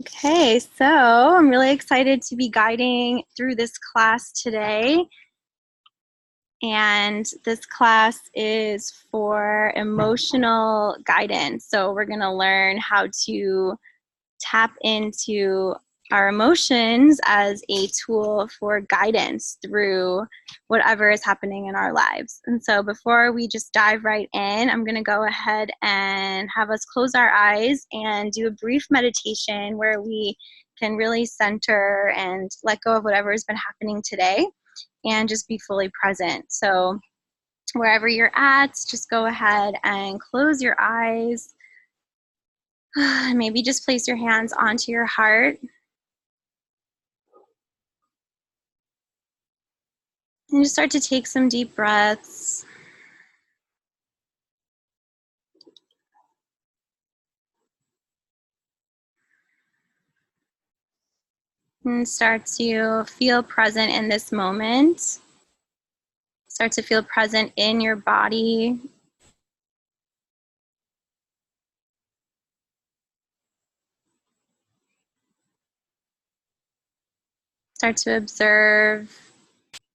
Okay, so I'm really excited to be guiding through this class today. And this class is for emotional guidance. So we're going to learn how to tap into our emotions as a tool for guidance through whatever is happening in our lives. And so before we just dive right in, I'm going to go ahead and have us close our eyes and do a brief meditation where we can really center and let go of whatever has been happening today and just be fully present. So wherever you're at, just go ahead and close your eyes. Maybe just place your hands onto your heart. And just start to take some deep breaths. And start to feel present in this moment. Start to feel present in your body. Start to observe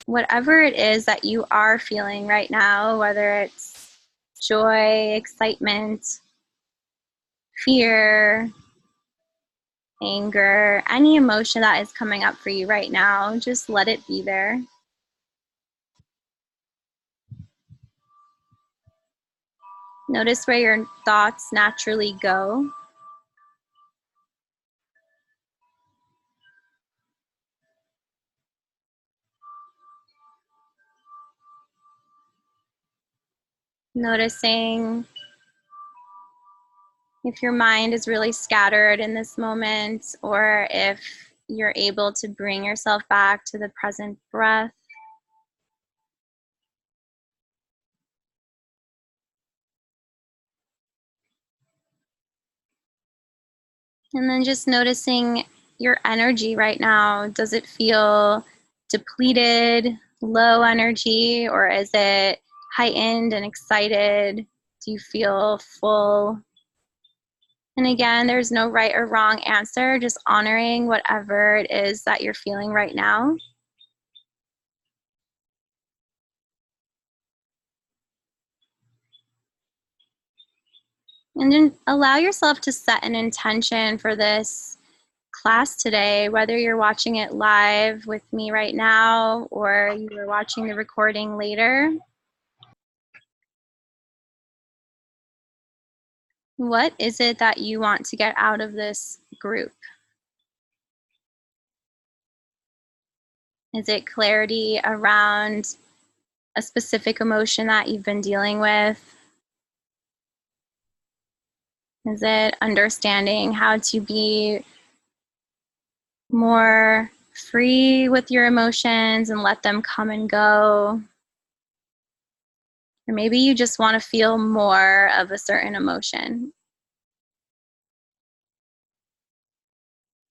whatever it is that you are feeling right now, whether it's joy, excitement, fear, anger, any emotion that is coming up for you right now, just let it be there. Notice where your thoughts naturally go. Noticing if your mind is really scattered in this moment, or if you're able to bring yourself back to the present breath. And then just noticing your energy right now. Does it feel depleted, low energy, or is it heightened and excited? Do you feel full? And again, there's no right or wrong answer, just honoring whatever it is that you're feeling right now. And then allow yourself to set an intention for this class today, whether you're watching it live with me right now or you're watching the recording later. What is it that you want to get out of this group? Is it clarity around a specific emotion that you've been dealing with? Is it understanding how to be more free with your emotions and let them come and go? Or maybe you just want to feel more of a certain emotion.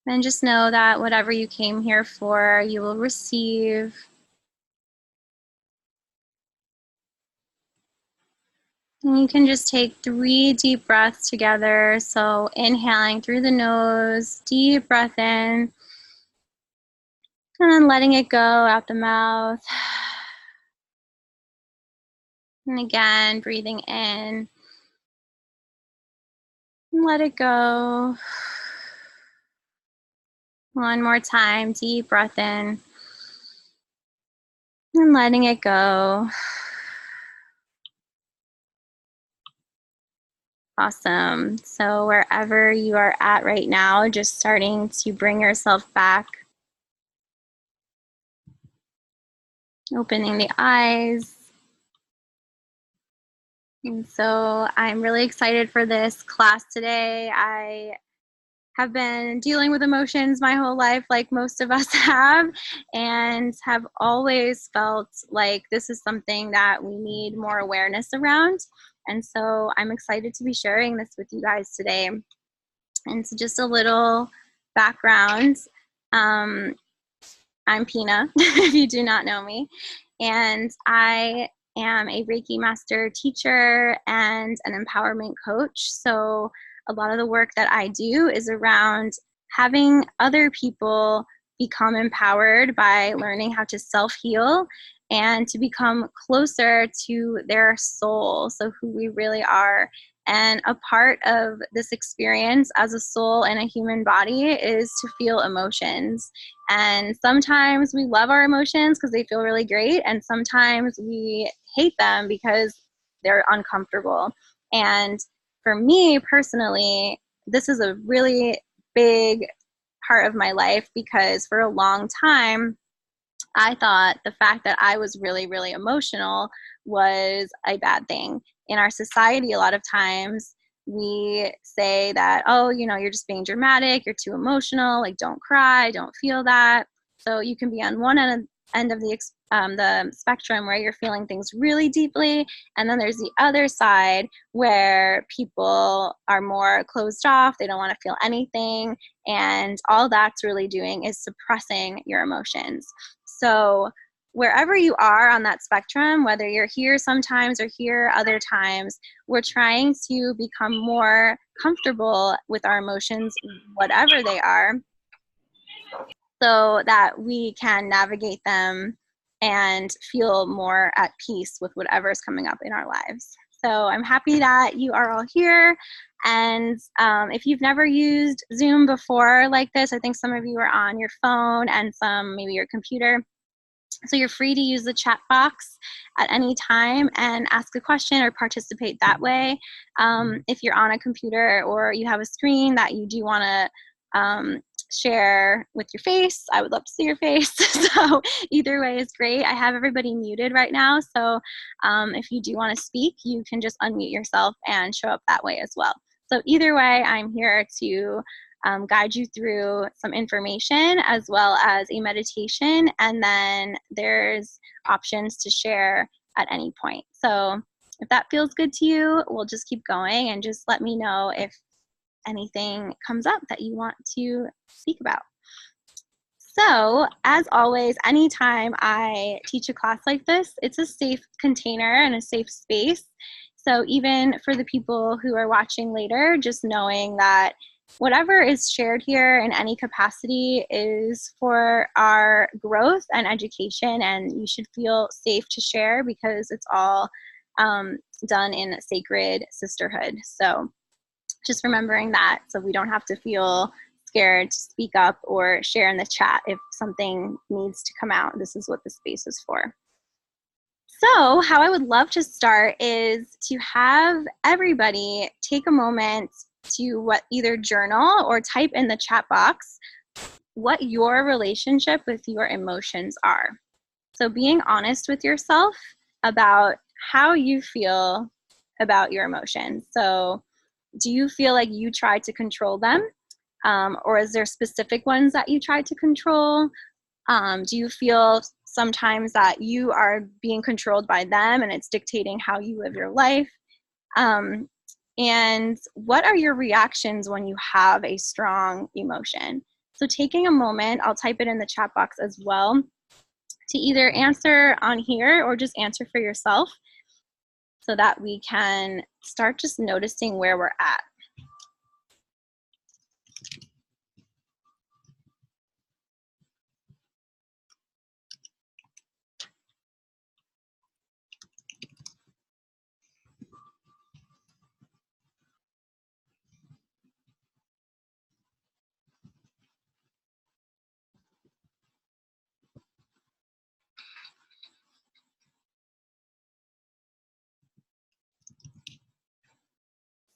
And just know that whatever you came here for, you will receive. And you can just take 3 deep breaths together. So inhaling through the nose, deep breath in, and then letting it go out the mouth. And again, breathing in, and let it go. One more time, deep breath in, and letting it go. Awesome. So wherever you are at right now, just starting to bring yourself back. Opening the eyes. And so I'm really excited for this class today. I have been dealing with emotions my whole life, like most of us have, and have always felt like this is something that we need more awareness around. And so I'm excited to be sharing this with you guys today. And so just a little background. I'm Pina, if you do not know me, and I am a Reiki master teacher and an empowerment coach. So a lot of the work that I do is around having other people become empowered by learning how to self-heal and to become closer to their soul, so who we really are. And a part of this experience as a soul and a human body is to feel emotions. And sometimes we love our emotions because they feel really great, and sometimes we hate them because they're uncomfortable. And for me personally, this is a really big part of my life, because for a long time, I thought the fact that I was really, really emotional was a bad thing. In our society, a lot of times we say that, oh, you know, you're just being dramatic, you're too emotional, like don't cry, don't feel that. So you can be on one end of the spectrum where you're feeling things really deeply, and then there's the other side where people are more closed off, they don't want to feel anything, and all that's really doing is suppressing your emotions. So wherever you are on that spectrum, whether you're here sometimes or here other times, we're trying to become more comfortable with our emotions, whatever they are, so that we can navigate them and feel more at peace with whatever is coming up in our lives. So I'm happy that you are all here. And if you've never used Zoom before like this, I think some of you are on your phone and some maybe your computer. So you're free to use the chat box at any time and ask a question or participate that way. If you're on a computer or you have a screen that you do want to share with your face, I would love to see your face. So either way is great. I have everybody muted right now. So if you do want to speak, you can just unmute yourself and show up that way as well. So either way, I'm here to guide you through some information as well as a meditation, and then there's options to share at any point. So if that feels good to you, we'll just keep going, and just let me know if anything comes up that you want to speak about. So as always, anytime I teach a class like this, it's a safe container and a safe space. So even for the people who are watching later, just knowing that whatever is shared here in any capacity is for our growth and education, and you should feel safe to share because it's all done in sacred sisterhood. So just remembering that, so we don't have to feel scared to speak up or share in the chat if something needs to come out. This is what the space is for. So how I would love to start is to have everybody take a moment to either journal or type in the chat box what your relationship with your emotions are. So being honest with yourself about how you feel about your emotions. So do you feel like you try to control them? Or is there specific ones that you try to control? Do you feel sometimes that you are being controlled by them and it's dictating how you live your life? And what are your reactions when you have a strong emotion? So taking a moment, I'll type it in the chat box as well, to either answer on here or just answer for yourself so that we can start just noticing where we're at.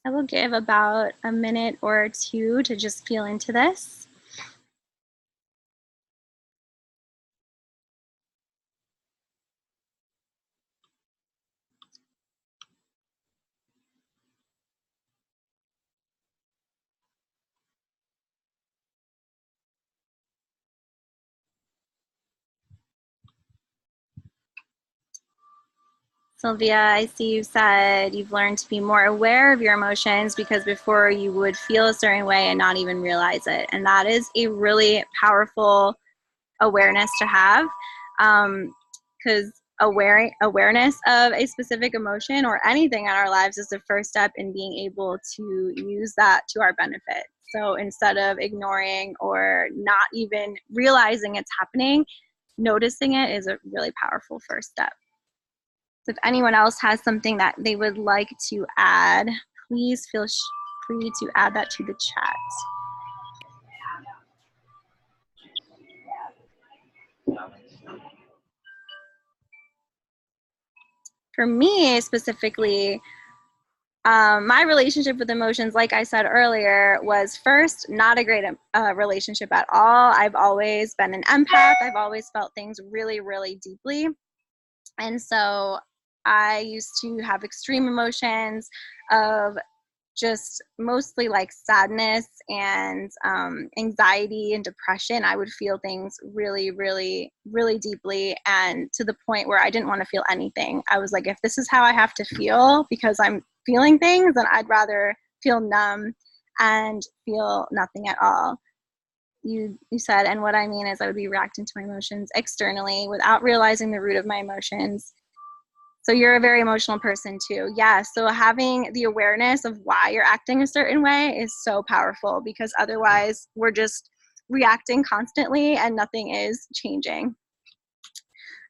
I will give about a minute or two to just feel into this. Sylvia, I see you said you've learned to be more aware of your emotions because before you would feel a certain way and not even realize it. And that is a really powerful awareness to have, because awareness of a specific emotion or anything in our lives is the first step in being able to use that to our benefit. So instead of ignoring or not even realizing it's happening, noticing it is a really powerful first step. So if anyone else has something that they would like to add, please feel free to add that to the chat. For me specifically, my relationship with emotions, like I said earlier, was first not a great relationship at all. I've always been an empath. I've always felt things really, really deeply. And so I used to have extreme emotions of just mostly like sadness and anxiety and depression. I would feel things really, really, really deeply, and to the point where I didn't want to feel anything. I was like, if this is how I have to feel because I'm feeling things, then I'd rather feel numb and feel nothing at all. You said, and what I mean is I would be reacting to my emotions externally without realizing the root of my emotions. So you're a very emotional person too. Yeah, so having the awareness of why you're acting a certain way is so powerful, because otherwise we're just reacting constantly and nothing is changing.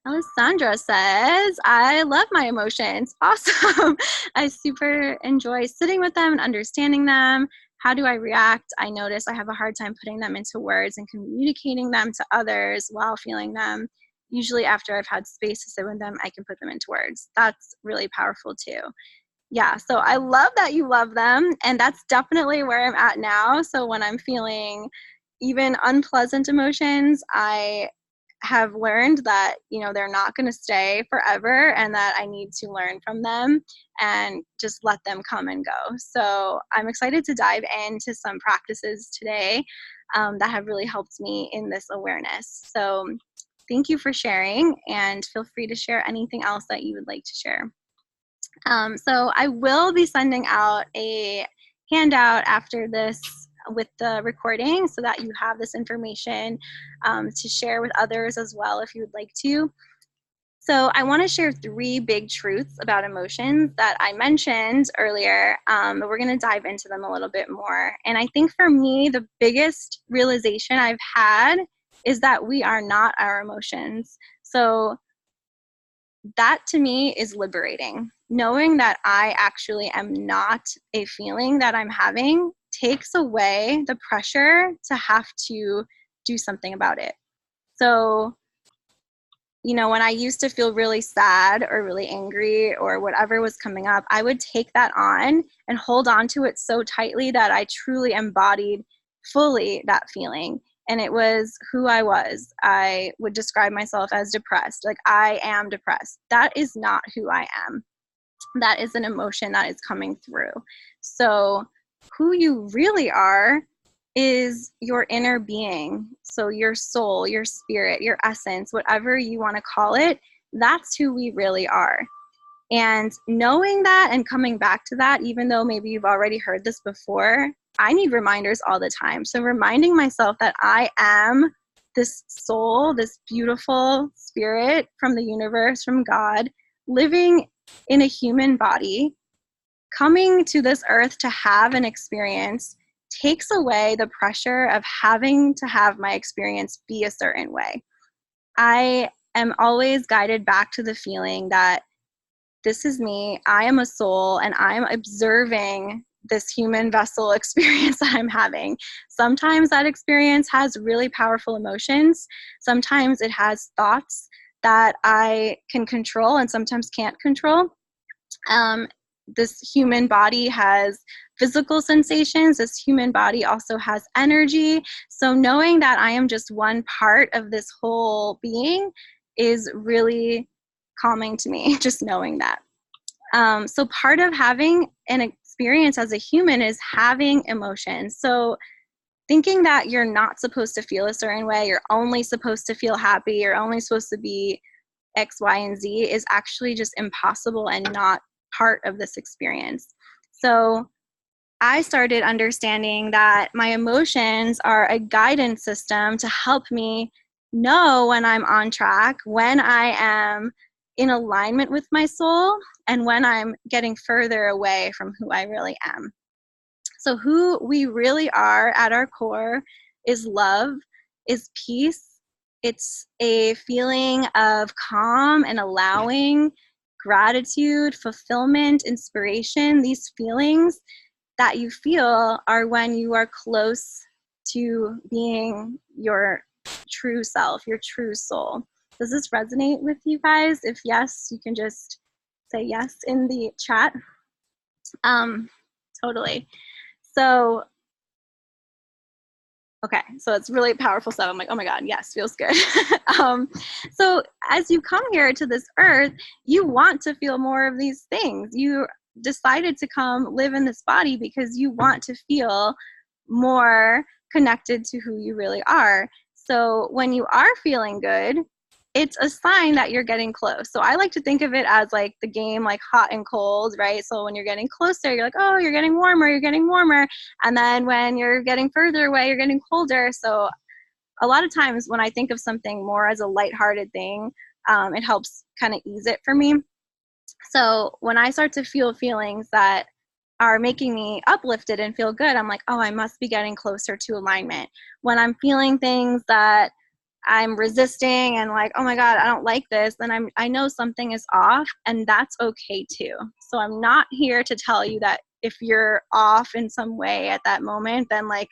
Alessandra says, I love my emotions. Awesome. I super enjoy sitting with them and understanding them. How do I react? I notice I have a hard time putting them into words and communicating them to others while feeling them. Usually after I've had space to sit with them, I can put them into words. That's really powerful too. Yeah, so I love that you love them, and that's definitely where I'm at now. So when I'm feeling even unpleasant emotions, I have learned that, you know, they're not going to stay forever, and that I need to learn from them and just let them come and go. So I'm excited to dive into some practices today that have really helped me in this awareness. So thank you for sharing, and feel free to share anything else that you would like to share. So I will be sending out a handout after this with the recording so that you have this information to share with others as well if you would like to. So I want to share 3 big truths about emotions that I mentioned earlier, but we're going to dive into them a little bit more. And I think for me, the biggest realization I've had is that we are not our emotions. So that to me is liberating. Knowing that I actually am not a feeling that I'm having takes away the pressure to have to do something about it. So, you know, when I used to feel really sad or really angry or whatever was coming up, I would take that on and hold on to it so tightly that I truly embodied fully that feeling. And it was who I was. I would describe myself as depressed. Like, I am depressed. That is not who I am. That is an emotion that is coming through. So who you really are is your inner being. So your soul, your spirit, your essence, whatever you want to call it, that's who we really are. And knowing that and coming back to that, even though maybe you've already heard this before, I need reminders all the time. So reminding myself that I am this soul, this beautiful spirit from the universe, from God, living in a human body, coming to this earth to have an experience takes away the pressure of having to have my experience be a certain way. I am always guided back to the feeling that this is me, I am a soul, and I'm observing this human vessel experience that I'm having. Sometimes that experience has really powerful emotions. Sometimes it has thoughts that I can control and sometimes can't control. This human body has physical sensations. This human body also has energy. So knowing that I am just one part of this whole being is really calming to me, just knowing that. So part of having an experience as a human is having emotions. So thinking that you're not supposed to feel a certain way, you're only supposed to feel happy, you're only supposed to be X, Y, and Z is actually just impossible and not part of this experience. So I started understanding that my emotions are a guidance system to help me know when I'm on track, when I am in alignment with my soul and when I'm getting further away from who I really am. So who we really are at our core is love, is peace. It's a feeling of calm and allowing, gratitude, fulfillment, inspiration. These feelings that you feel are when you are close to being your true self, your true soul. Does this resonate with you guys? If yes, you can just say yes in the chat. Totally. So, okay, so it's really powerful stuff. I'm like, oh my God, yes, feels good. So as you come here to this earth, you want to feel more of these things. You decided to come live in this body because you want to feel more connected to who you really are. So when you are feeling good, it's a sign that you're getting close. So I like to think of it as like the game, like hot and cold, right? So when you're getting closer, you're like, oh, you're getting warmer, you're getting warmer. And then when you're getting further away, you're getting colder. So a lot of times when I think of something more as a lighthearted thing, it helps kind of ease it for me. So when I start to feel feelings that are making me uplifted and feel good, I'm like, oh, I must be getting closer to alignment. When I'm feeling things that I'm resisting and like, oh my God, I don't like this, then I know something is off, and that's okay too. So I'm not here to tell you that if you're off in some way at that moment, then like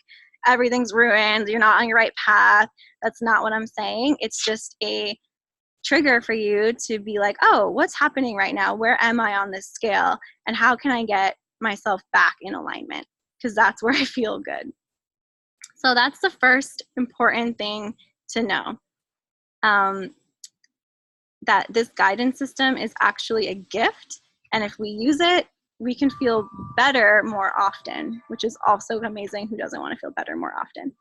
everything's ruined, you're not on your right path. That's not what I'm saying. It's just a trigger for you to be like, oh, what's happening right now? Where am I on this scale? And how can I get myself back in alignment? Because that's where I feel good. So that's the first important thing to know, that this guidance system is actually a gift, and if we use it, we can feel better more often, which is also amazing. Who doesn't want to feel better more often?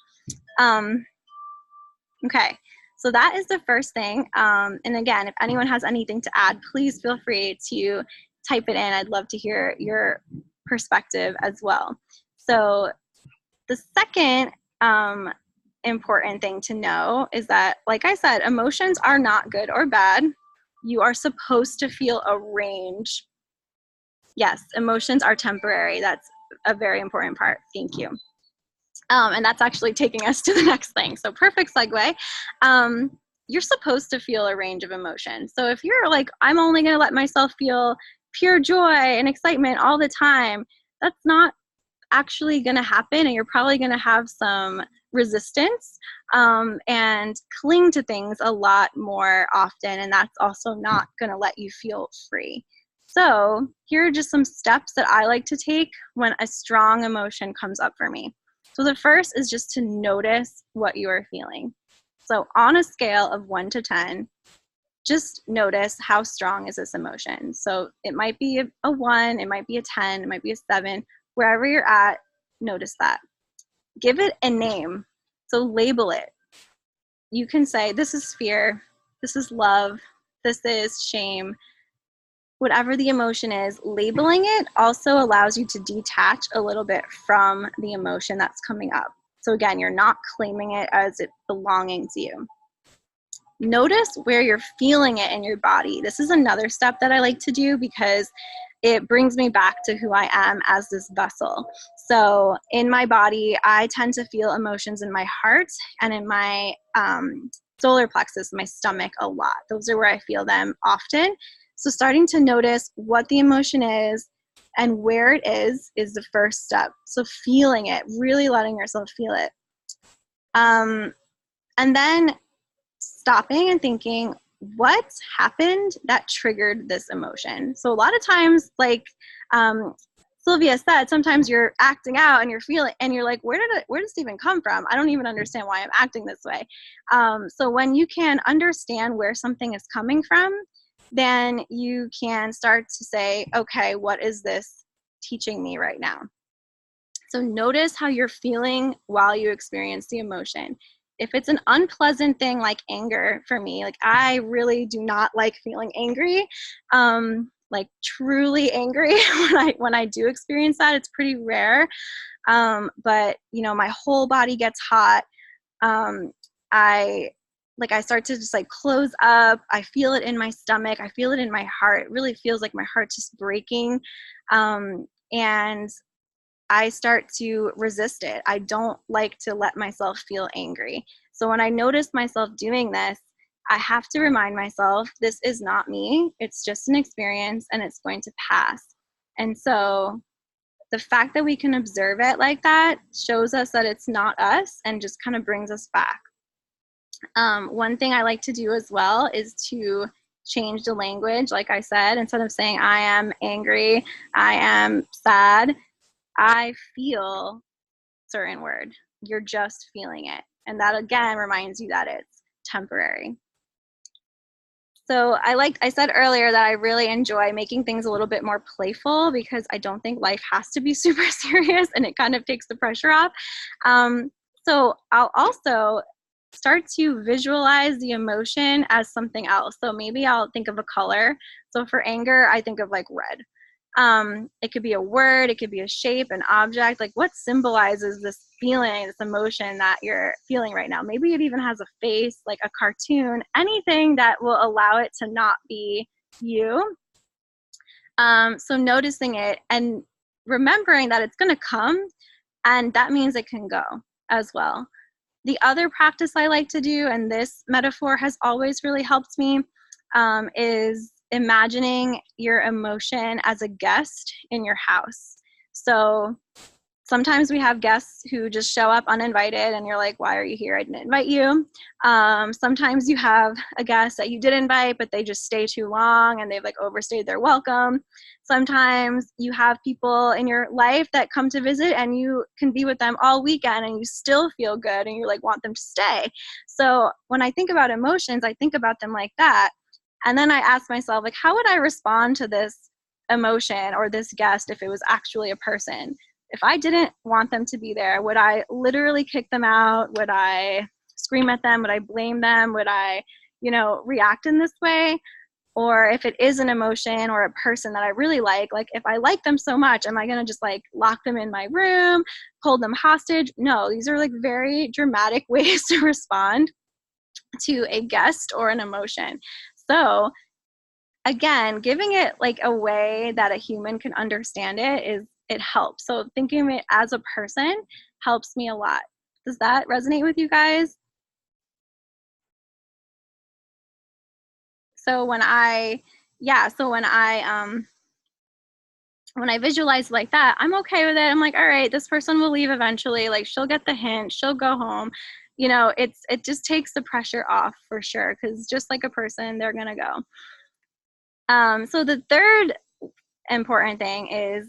Okay, so that is the first thing. And again, if anyone has anything to add, please feel free to type it in. I'd love to hear your perspective as well. So the second important thing to know is that, like I said, emotions are not good or bad. You are supposed to feel a range. Yes, emotions are temporary. That's a very important part. Thank you. And that's actually taking us to the next thing. So perfect segue. You're supposed to feel a range of emotions. So if you're like, I'm only going to let myself feel pure joy and excitement all the time, that's not actually going to happen, and you're probably going to have some resistance and cling to things a lot more often, and that's also not going to let you feel free. So here are just some steps that I like to take when a strong emotion comes up for me. So the first is just to notice what you are feeling. So on a scale of 1 to 10, just notice how strong is this emotion. So it might be a 1, it might be a 10, it might be a 7. Wherever you're at, notice that. Give it a name. So label it. You can say, this is fear, this is love, this is shame. Whatever the emotion is, labeling it also allows you to detach a little bit from the emotion that's coming up. So again, you're not claiming it as it belonging to you. Notice where you're feeling it in your body. This is another step that I like to do because it brings me back to who I am as this vessel. So in my body, I tend to feel emotions in my heart and in my solar plexus, my stomach, a lot. Those are where I feel them often. So starting to notice what the emotion is and where it is the first step. So feeling it, really letting yourself feel it. And then stopping and thinking, what's happened that triggered this emotion? So a lot of times, like Sylvia said, sometimes you're acting out and you're feeling, and you're like, where does it even come from? I don't even understand why I'm acting this way. So when you can understand where something is coming from, then you can start to say, okay, what is this teaching me right now? So notice how you're feeling while you experience the emotion. If it's an unpleasant thing like anger for me, like I really do not like feeling angry, like truly angry when I do experience that. It's pretty rare, but you know, my whole body gets hot. I like I start to just like close up. I feel it in my stomach. I feel it in my heart. It really feels like my heart's just breaking. And I start to resist it. I don't like to let myself feel angry. So when I notice myself doing this, I have to remind myself, this is not me. It's just an experience and it's going to pass. And so the fact that we can observe it like that shows us that it's not us and just kind of brings us back. One thing I like to do as well is to change the language. Like I said, instead of saying I am angry, I am sad, I feel certain word. You're just feeling it. And that again reminds you that it's temporary. So I said earlier that I really enjoy making things a little bit more playful because I don't think life has to be super serious and it kind of takes the pressure off. So I'll also start to visualize the emotion as something else. So maybe I'll think of a color. So for anger, I think of like red. It could be a word, it could be a shape, an object, like what symbolizes this feeling, this emotion that you're feeling right now. Maybe it even has a face, like a cartoon, anything that will allow it to not be you. So noticing it and remembering that it's going to come, and that means it can go as well. The other practice I like to do, and this metaphor has always really helped me, is imagining your emotion as a guest in your house. So sometimes we have guests who just show up uninvited and you're like, why are you here? I didn't invite you. Sometimes you have a guest that you did invite, but they just stay too long and they've like overstayed their welcome. Sometimes you have people in your life that come to visit and you can be with them all weekend and you still feel good and you like want them to stay. So when I think about emotions, I think about them like that. And then I ask myself, like, how would I respond to this emotion or this guest if it was actually a person? If I didn't want them to be there, would I literally kick them out? Would I scream at them? Would I blame them? Would I, react in this way? Or if it is an emotion or a person that I really like if I like them so much, am I going to just like lock them in my room, hold them hostage? No, these are like very dramatic ways to respond to a guest or an emotion. So again, giving it like a way that a human can understand it helps. So thinking of it as a person helps me a lot. Does that resonate with you guys? So when I visualize like that, I'm okay with it. I'm like, all right, this person will leave eventually. Like she'll get the hint, she'll go home. It just takes the pressure off for sure. Cause just like a person, they're gonna go. So the third important thing is,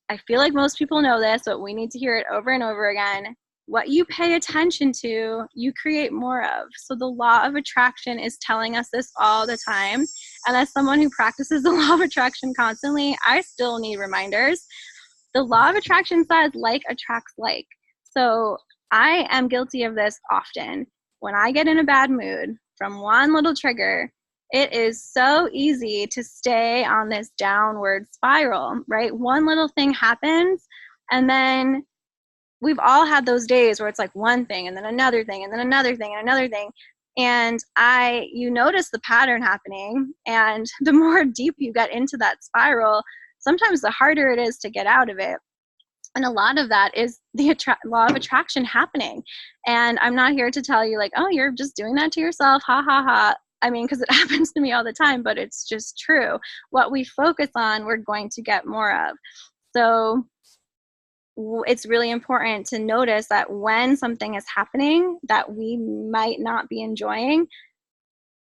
I feel like most people know this, but we need to hear it over and over again. What you pay attention to, you create more of. So the law of attraction is telling us this all the time. And as someone who practices the law of attraction constantly, I still need reminders. The law of attraction says like attracts like. So I am guilty of this often. When I get in a bad mood from one little trigger, it is so easy to stay on this downward spiral, right? One little thing happens, and then we've all had those days where it's like one thing and then another thing and then another thing and another thing. And you notice the pattern happening, and the more deep you get into that spiral, sometimes the harder it is to get out of it. And a lot of that is the law of attraction happening. And I'm not here to tell you like, oh, you're just doing that to yourself, ha ha ha. I mean, because it happens to me all the time, but it's just true. What we focus on, we're going to get more of. So it's really important to notice that when something is happening that we might not be enjoying,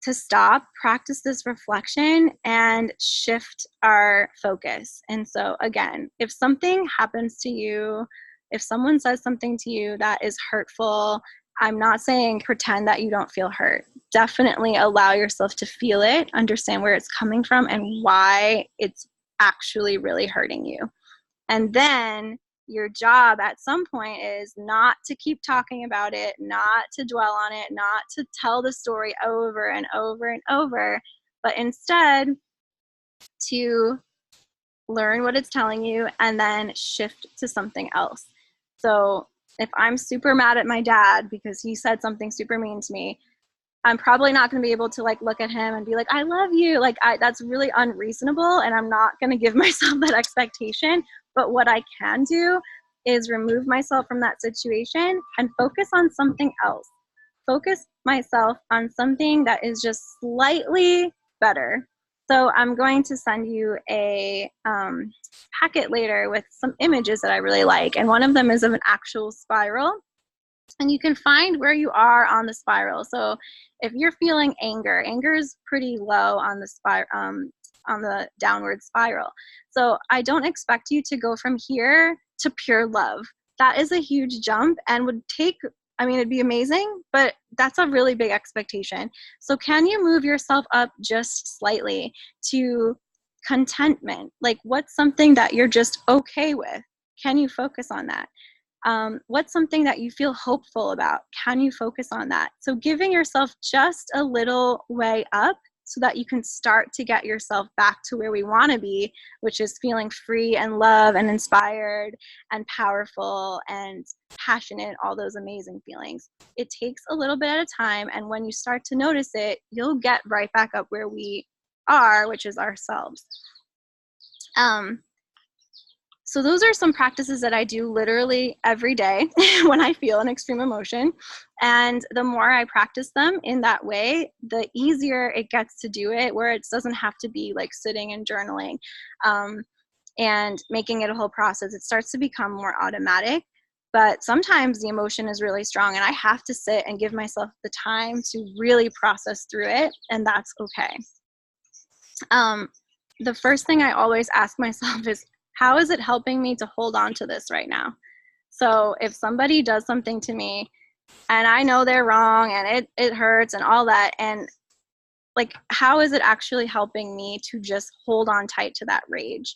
to stop, practice this reflection, and shift our focus. And so again, if something happens to you, if someone says something to you that is hurtful, I'm not saying pretend that you don't feel hurt. Definitely allow yourself to feel it, understand where it's coming from and why it's actually really hurting you. And then your job at some point is not to keep talking about it, not to dwell on it, not to tell the story over and over and over, but instead to learn what it's telling you and then shift to something else. So if I'm super mad at my dad because he said something super mean to me, I'm probably not going to be able to like look at him and be like, I love you. Like that's really unreasonable, and I'm not going to give myself that expectation. But what I can do is remove myself from that situation and focus on something else. Focus myself on something that is just slightly better. So I'm going to send you a packet later with some images that I really like. And one of them is of an actual spiral. And you can find where you are on the spiral. So if you're feeling anger, anger is pretty low on the downward spiral. So I don't expect you to go from here to pure love. That is a huge jump and would take, I mean, it'd be amazing, but that's a really big expectation. So can you move yourself up just slightly to contentment? Like, what's something that you're just okay with? Can you focus on that? What's something that you feel hopeful about? Can you focus on that? So giving yourself just a little way up so that you can start to get yourself back to where we want to be, which is feeling free and love and inspired and powerful and passionate, all those amazing feelings. It takes a little bit at a time, and when you start to notice it, you'll get right back up where we are, which is ourselves. So those are some practices that I do literally every day when I feel an extreme emotion. And the more I practice them in that way, the easier it gets to do it, where it doesn't have to be like sitting and journaling and making it a whole process. It starts to become more automatic. But sometimes the emotion is really strong, and I have to sit and give myself the time to really process through it, and that's okay. The first thing I always ask myself is, how is it helping me to hold on to this right now? So if somebody does something to me and I know they're wrong and it hurts and all that, and like, how is it actually helping me to just hold on tight to that rage?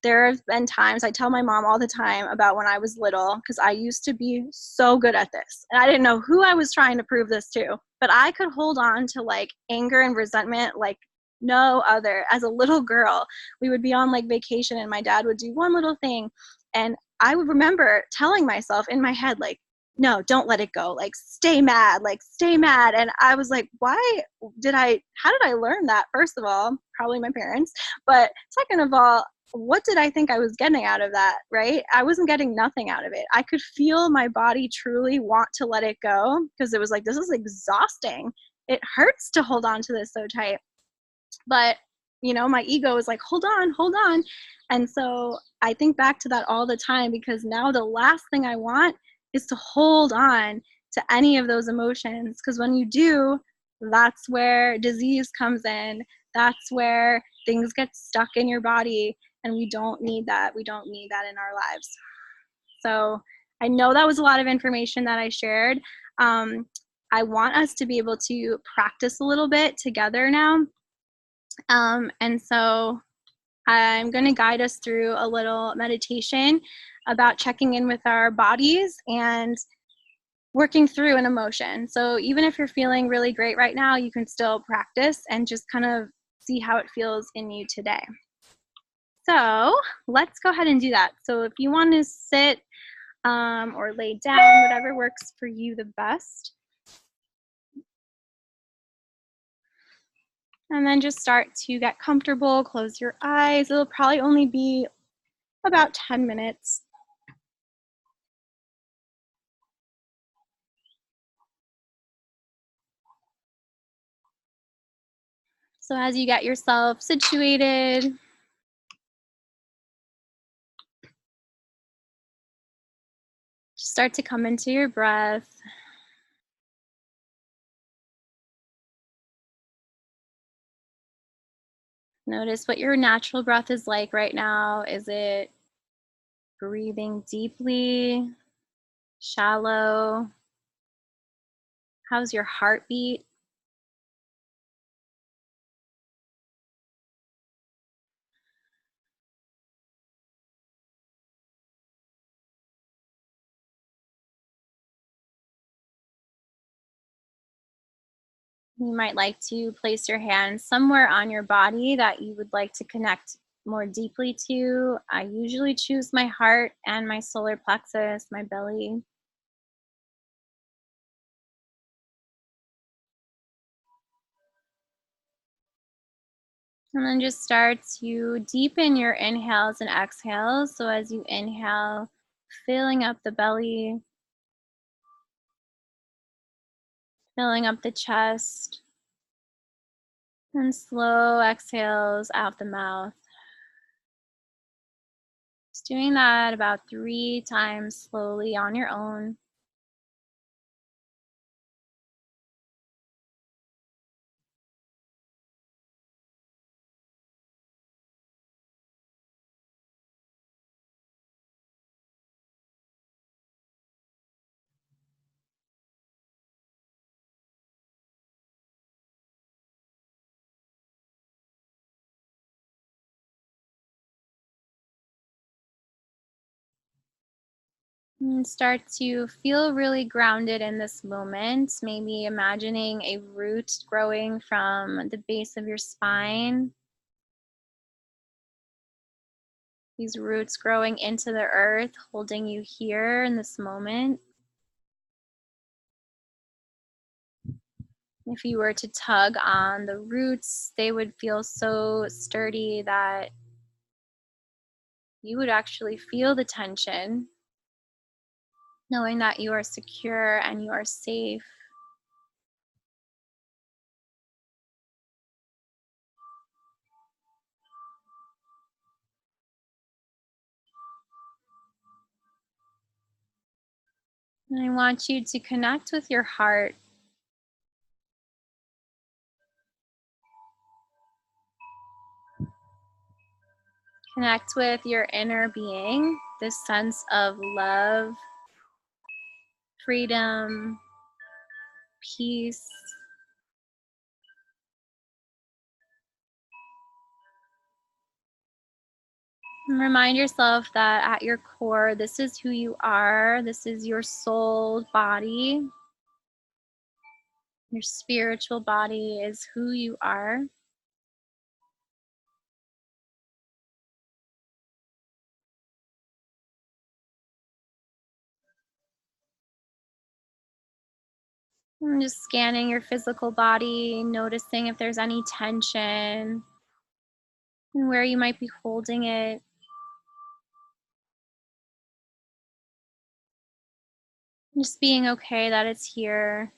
There have been times, I tell my mom all the time about when I was little, because I used to be so good at this. And I didn't know who I was trying to prove this to, but I could hold on to like anger and resentment like no other. As a little girl, we would be on like vacation and my dad would do one little thing. And I would remember telling myself in my head, like, no, don't let it go. Like, stay mad, like, stay mad. And I was like, how did I learn that? First of all, probably my parents. But second of all, what did I think I was getting out of that, right? I wasn't getting nothing out of it. I could feel my body truly want to let it go, because it was like, this is exhausting. It hurts to hold on to this so tight. But, you know, my ego is like, hold on, hold on. And so I think back to that all the time, because now the last thing I want is to hold on to any of those emotions. Because when you do, that's where disease comes in. That's where things get stuck in your body. And we don't need that. We don't need that in our lives. So I know that was a lot of information that I shared. I want us to be able to practice a little bit together now. And so I'm going to guide us through a little meditation about checking in with our bodies and working through an emotion. So even if you're feeling really great right now, you can still practice and just kind of see how it feels in you today. So let's go ahead and do that. So if you want to sit or lay down, whatever works for you the best. And then just start to get comfortable, close your eyes. It'll probably only be about 10 minutes. So as you get yourself situated, start to come into your breath. Notice what your natural breath is like right now. Is it breathing deeply, shallow? How's your heartbeat? You might like to place your hand somewhere on your body that you would like to connect more deeply to. I usually choose my heart and my solar plexus, my belly. And then just start to deepen your inhales and exhales. So as you inhale, filling up the belly, filling up the chest, and slow exhales out the mouth. Just doing that about 3 times slowly on your own. And start to feel really grounded in this moment. Maybe imagining a root growing from the base of your spine. These roots growing into the earth, holding you here in this moment. If you were to tug on the roots, they would feel so sturdy that you would actually feel the tension, knowing that you are secure and you are safe. And I want you to connect with your heart. Connect with your inner being, this sense of love, freedom, peace. And remind yourself that at your core, this is who you are. This is your soul body. Your spiritual body is who you are. And just scanning your physical body, noticing if there's any tension and where you might be holding it. Just being okay that it's here.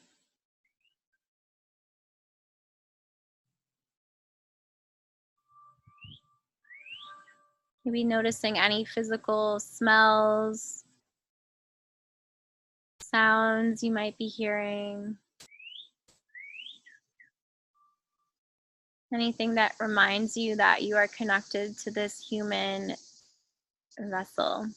Maybe noticing any physical smells, sounds you might be hearing. Anything that reminds you that you are connected to this human vessel.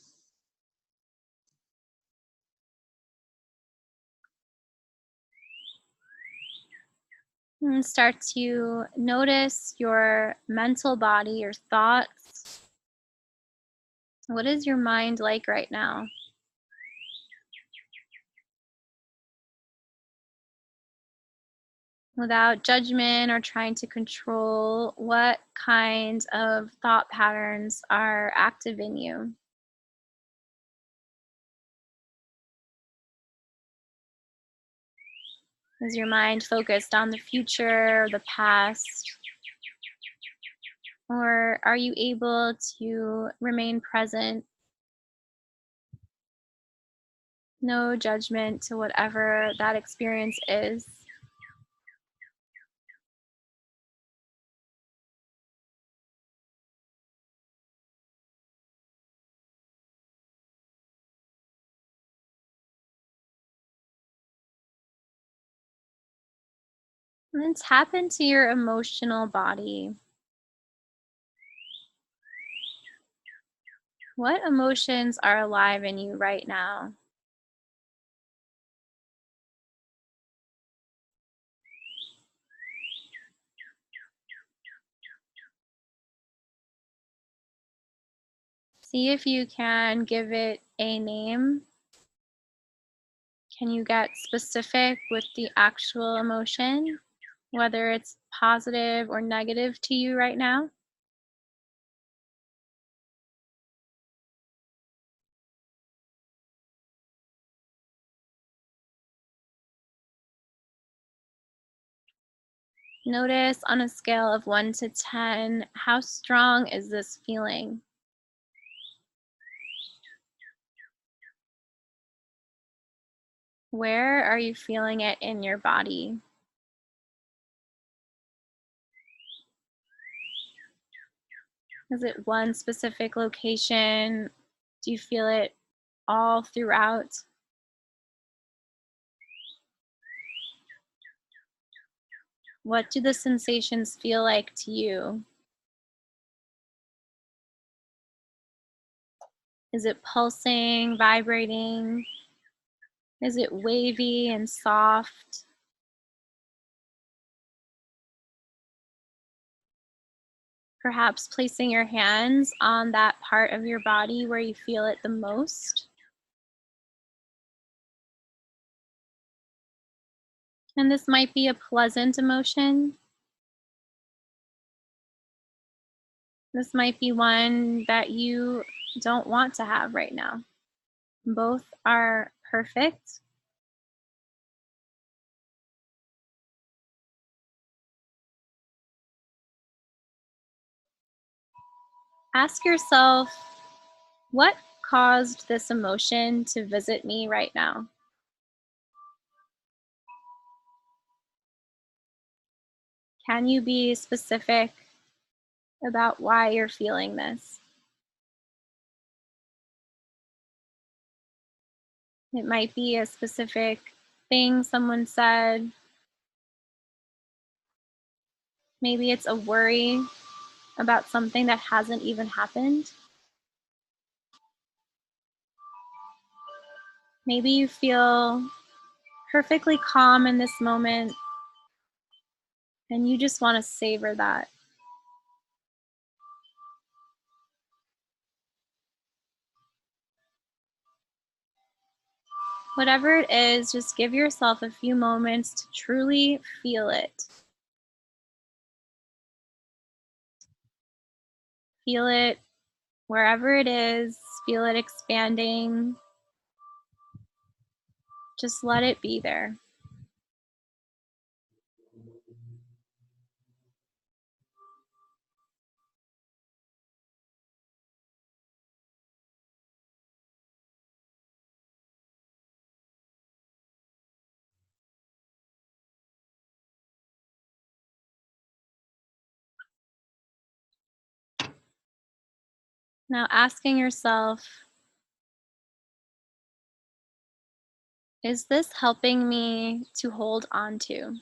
And start to notice your mental body, your thoughts. What is your mind like right now? Without judgment or trying to control, what kind of thought patterns are active in you? Is your mind focused on the future or the past? Or are you able to remain present? No judgment to whatever that experience is. And then tap into your emotional body. What emotions are alive in you right now? See if you can give it a name. Can you get specific with the actual emotion, whether it's positive or negative to you right now? Notice on a scale of 1 to 10, how strong is this feeling? Where are you feeling it in your body? Is it one specific location? Do you feel it all throughout? What do the sensations feel like to you? Is it pulsing, vibrating? Is it wavy and soft? Perhaps placing your hands on that part of your body where you feel it the most. And this might be a pleasant emotion. This might be one that you don't want to have right now. Both are perfect. Ask yourself, what caused this emotion to visit me right now? Can you be specific about why you're feeling this? It might be a specific thing someone said. Maybe it's a worry about something that hasn't even happened. Maybe you feel perfectly calm in this moment and you just want to savor that. Whatever it is, just give yourself a few moments to truly feel it. Feel it wherever it is, feel it expanding. Just let it be there. Now, asking yourself, is this helping me to hold on to?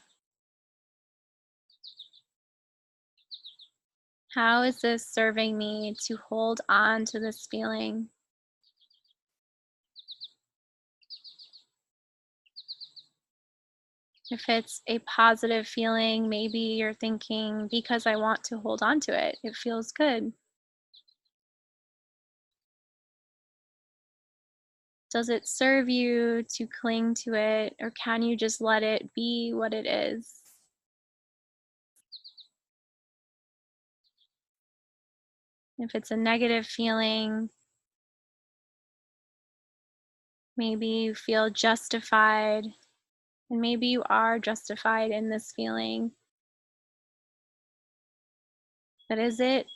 How is this serving me to hold on to this feeling? If it's a positive feeling, maybe you're thinking, because I want to hold on to it, it feels good. Does it serve you to cling to it, or can you just let it be what it is? If it's a negative feeling, maybe you feel justified, and maybe you are justified in this feeling. But is it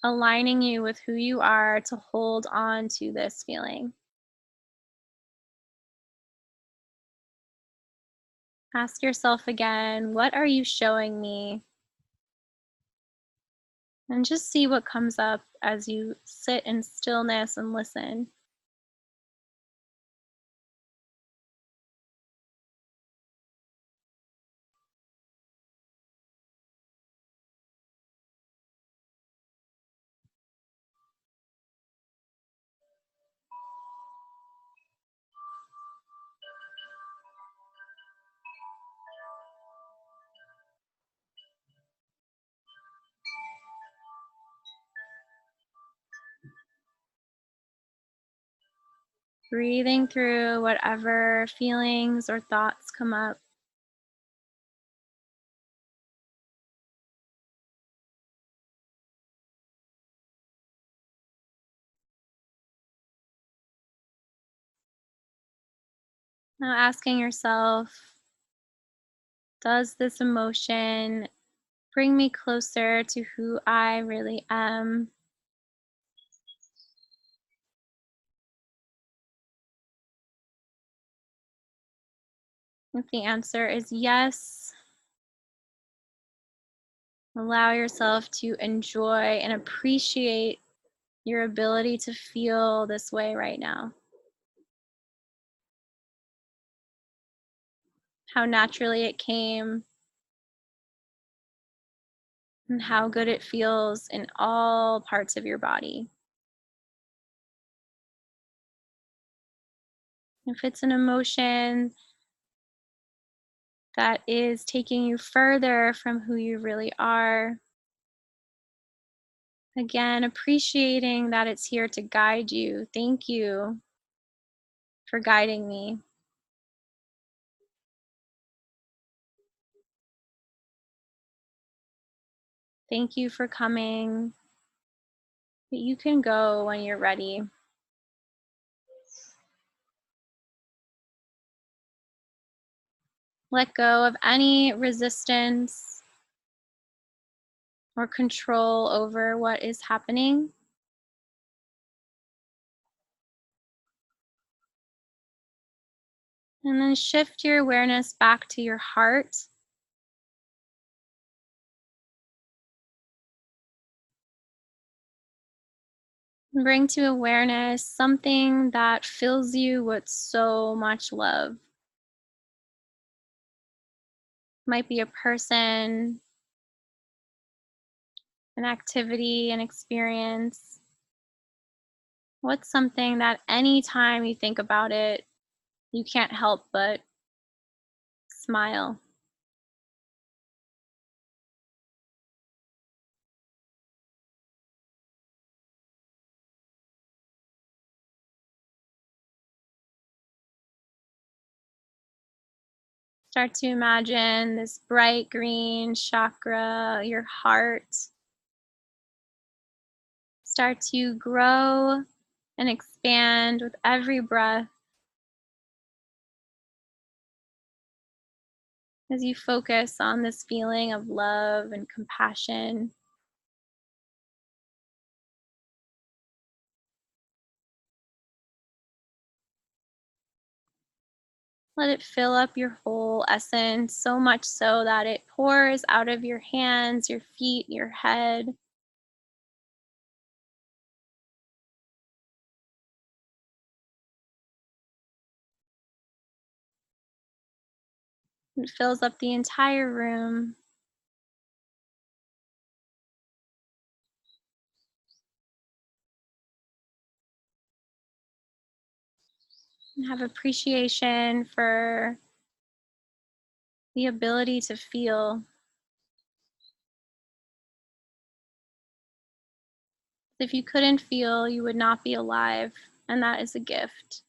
aligning you with who you are to hold on to this feeling? Ask yourself again, what are you showing me? And just see what comes up as you sit in stillness and listen. Breathing through whatever feelings or thoughts come up. Now asking yourself, Does this emotion bring me closer to who I really am? If the answer is yes, allow yourself to enjoy and appreciate your ability to feel this way right now. How naturally it came and how good it feels in all parts of your body. If it's an emotion that is taking you further from who you really are, again, appreciating that it's here to guide you. Thank you for guiding me. Thank you for coming. But you can go when you're ready. Let go of any resistance or control over what is happening. And then shift your awareness back to your heart. And bring to awareness something that fills you with so much love. Might be a person, an activity, an experience. What's something that anytime you think about it, you can't help but smile? Start to imagine this bright green chakra, your heart, start to grow and expand with every breath as you focus on this feeling of love and compassion. Let it fill up your whole essence, so much so that it pours out of your hands, your feet, your head. It fills up the entire room. And have appreciation for the ability to feel. If you couldn't feel, you would not be alive, and that is a gift.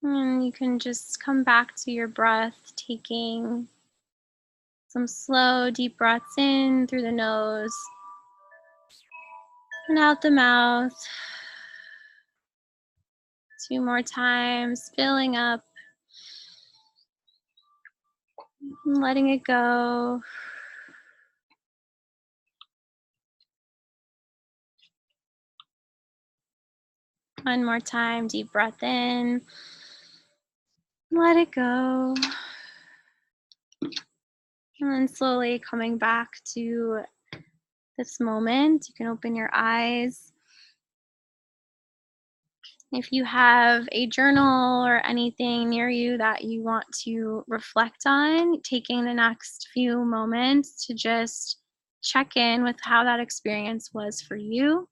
And you can just come back to your breath, taking some slow, deep breaths in through the nose and out the mouth. 2 more times, filling up and letting it go. One more time, deep breath in. Let it go. And then slowly coming back to this moment. You can open your eyes. If you have a journal or anything near you that you want to reflect on, taking the next few moments to just check in with how that experience was for you.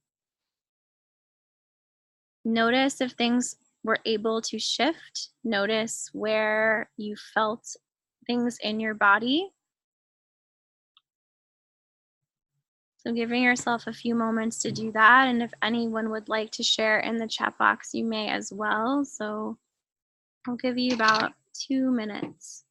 Notice if things were able to shift. Notice where you felt things in your body. So giving yourself a few moments to do that. And if anyone would like to share in the chat box, you may as well. So I'll give you about 2 minutes.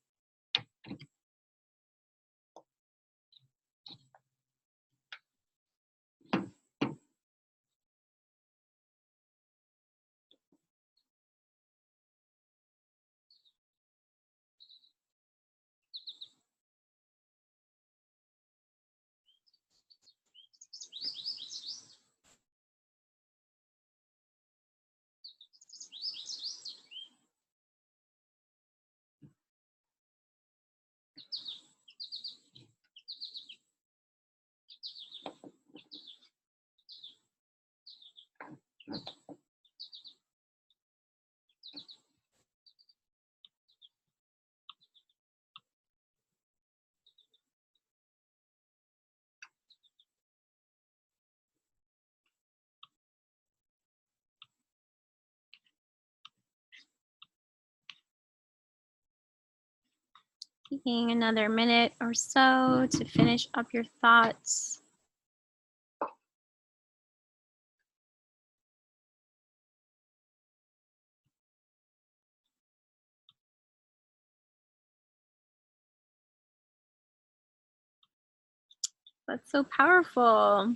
Taking another minute or so to finish up your thoughts. That's so powerful.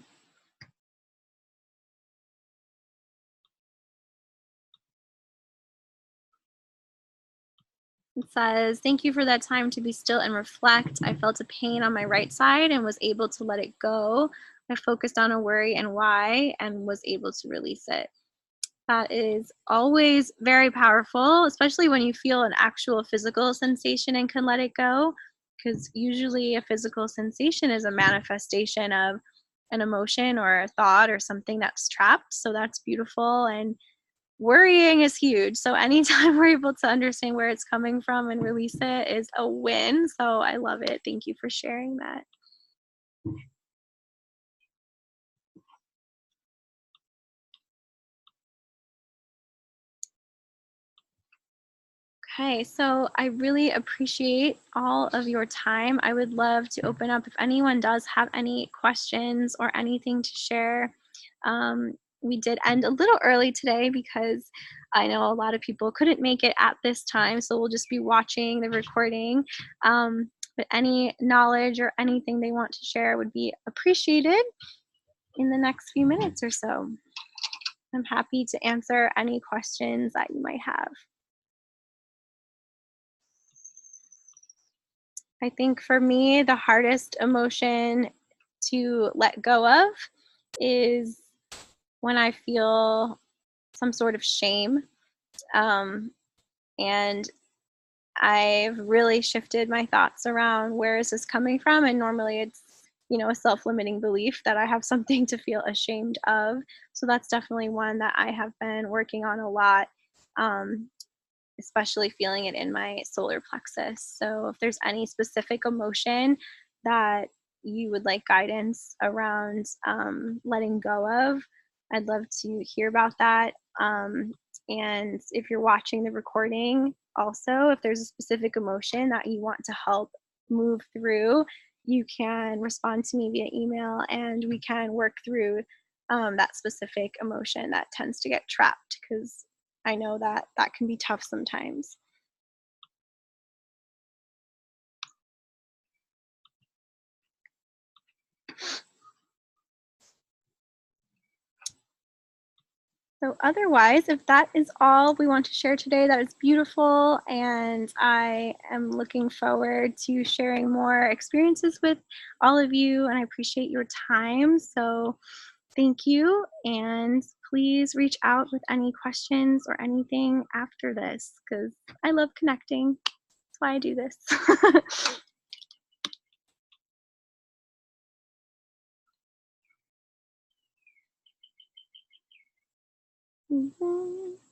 It says, thank you for that time to be still and reflect. I felt a pain on my right side and was able to let it go. I focused on a worry and why and was able to release it. That is always very powerful, especially when you feel an actual physical sensation and can let it go. Because usually a physical sensation is a manifestation of an emotion or a thought or something that's trapped. So that's beautiful. And worrying is huge. So anytime we're able to understand where it's coming from and release it is a win. So I love it. Thank you for sharing that. Okay, so I really appreciate all of your time. I would love to open up if anyone does have any questions or anything to share. We did end a little early today because I know a lot of people couldn't make it at this time, so we'll just be watching the recording. But any knowledge or anything they want to share would be appreciated in the next few minutes or so. I'm happy to answer any questions that you might have. I think for me, the hardest emotion to let go of is when I feel some sort of shame. Um, and I've really shifted my thoughts around where is this coming from? And normally it's, a self-limiting belief that I have something to feel ashamed of. So that's definitely one that I have been working on a lot. Um, Especially feeling it in my solar plexus. So if there's any specific emotion that you would like guidance around letting go of, I'd love to hear about that. And if you're watching the recording, also, if there's a specific emotion that you want to help move through, you can respond to me via email and we can work through that specific emotion that tends to get trapped because I know that that can be tough sometimes. So otherwise, if that is all we want to share today, that is beautiful, and I am looking forward to sharing more experiences with all of you, and I appreciate your time. So thank you, and please reach out with any questions or anything after this, because I love connecting. That's why I do this. Mhm.